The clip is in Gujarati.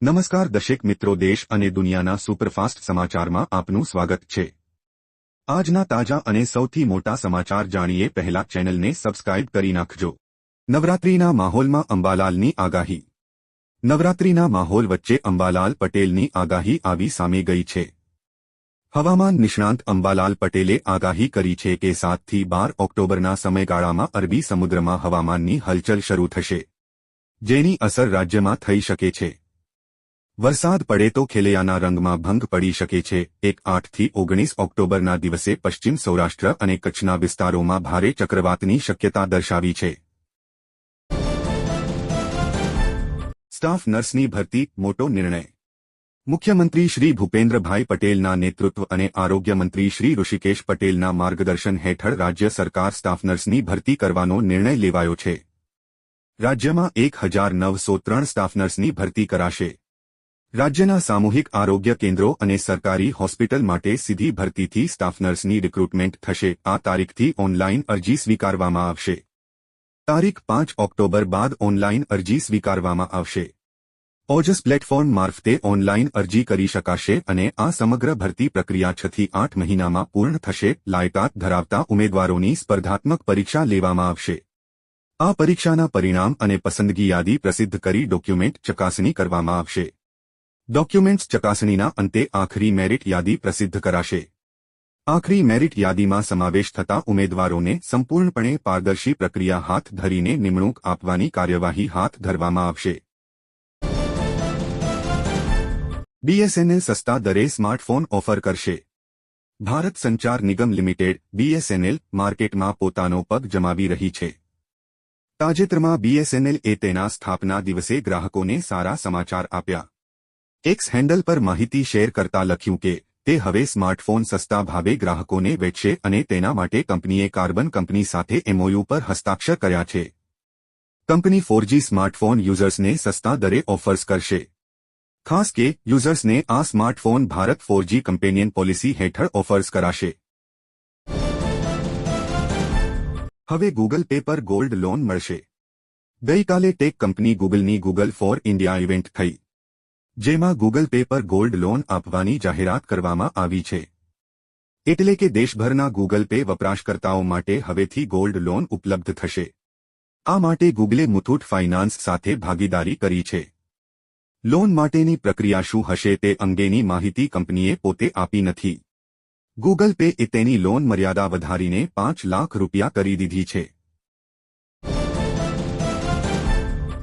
નમસ્કાર દર્શક મિત્રો, દેશ અને દુનિયાના સુપરફાસ્ટ સમાચારમાં આપનું સ્વાગત છે। આજના તાજા અને સૌથી મોટા સમાચાર જાણીએ પહેલા ચેનલને સબસ્ક્રાઇબ કરી નાખજો। નવરાત્રિના માહોલમાં અંબાલાલની આગાહી। નવરાત્રિના માહોલ વચ્ચે અંબાલાલ પટેલની આગાહી આવી સામે ગઈ છે। હવામાન નિષ્ણાંત અંબાલાલ પટેલે આગાહી કરી છે કે 7 થી 12 ઓક્ટોબરના સમયગાળામાં અરબી સમુદ્રમાં હવામાનની હલચલ શરૂ થશે, જેની અસર રાજ્યમાં થઈ શકે છે। વરસાદ પડે તો ખેલૈયાના રંગમાં ભંગ પડી શકે છે। 8 થી 19 ઓક્ટોબરના દિવસે પશ્ચિમ સૌરાષ્ટ્ર અને કચ્છના વિસ્તારોમાં ભારે ચક્રવાતની શક્યતા દર્શાવી છે। સ્ટાફ નર્સની ભરતી મોટો નિર્ણય। મુખ્યમંત્રી શ્રી ભૂપેન્દ્રભાઈ પટેલના નેતૃત્વ અને આરોગ્ય મંત્રી શ્રી ઋષિકેશ પટેલના માર્ગદર્શન હેઠળ રાજ્ય સરકાર સ્ટાફ નર્સની ભરતી કરવાનો નિર્ણય લેવાયો છે। રાજ્યમાં 1903 સ્ટાફ નર્સની ભરતી કરાશે। રાજ્યના સામૂહિક આરોગ્ય કેન્દ્રો અને સરકારી હોસ્પિટલ માટે સીધી ભરતીથી સ્ટાફ નર્સની રિક્રુટમેન્ટ થશે। આ તારીખથી ઓનલાઇન અરજી સ્વીકારવામાં આવશે। તારીખ 5 ઓક્ટોબર બાદ ઓનલાઇન અરજી સ્વીકારવામાં આવશે। ઓજસ પ્લેટફોર્મ મારફતે ઓનલાઇન અરજી કરી શકાશે અને આ સમગ્ર ભરતી પ્રક્રિયા 6 થી 8 મહિનામાં પૂર્ણ થશે। લાયકાત ધરાવતા ઉમેદવારોની સ્પર્ધાત્મક પરીક્ષા લેવામાં આવશે। આ પરીક્ષાના પરિણામ અને પસંદગી યાદી પ્રસિદ્ધ કરી ડોક્યુમેન્ટ ચકાસણી કરવામાં આવશે। ડોક્યુમેન્ટ્સ ચકાસણીના અંતે આખરી મેરિટ યાદી પ્રસિદ્ધ કરાશે। આખરી મેરિટ યાદીમાં સમાવેશ થતા ઉમેદવારોને સંપૂર્ણપણે પારદર્શી પ્રક્રિયા હાથ ધરીને નિમણૂક આપવાની કાર્યવાહી હાથ ધરવામાં આવશે। બીએસએનએલ સસ્તા દરે સ્માર્ટફોન ઓફર કરશે। ભારત સંચાર નિગમ લિમિટેડ બીએસએનએલ માર્કેટમાં પોતાનો પગ જમાવી રહી છે। તાજેતરમાં બીએસએનએલએ તેના સ્થાપના દિવસે ગ્રાહકોને સારા સમાચાર આપ્યા। એક્સ હેન્ડલ પર માહિતી શેર કરતા લખ્યું કે તે હવે સ્માર્ટફોન સસ્તા ભાવે ગ્રાહકોને વેચશે અને તેના માટે કંપનીએ કાર્બન કંપની સાથે એમઓયુ પર હસ્તાક્ષર કર્યા છે। કંપની 4G સ્માર્ટફોન યુઝર્સને સસ્તા દરે ઓફર્સ કરશે। ખાસ કે યુઝર્સને આ smartphone Bharat 4G companion policy હેઠળ ઓફર્સ કરાશે। હવે ગૂગલ પે પર ગોલ્ડ લોન મળશે। ગઈકાલે ટેક કંપની ગૂગલની ગૂગલ ફોર ઇન્ડિયા ઇવેન્ટ થઈ, જેમાં ગૂગલ પે પર ગોલ્ડ લોન આપવાની જાહેરાત કરવામાં આવી છે। એટલે કે દેશભરના ગૂગલ પે વપરાશકર્તાઓ માટે હવેથી ગોલ્ડ લોન ઉપલબ્ધ થશે। આ માટે ગૂગલે મુથુટ ફાઇનાન્સ સાથે ભાગીદારી કરી છે। લોન માટેની પ્રક્રિયા શું હશે તે અંગેની માહિતી કંપનીએ પોતે આપી નથી। ગૂગલ પે એ તેની લોન મર્યાદા વધારીને 5 લાખ રૂપિયા કરી દીધી છે।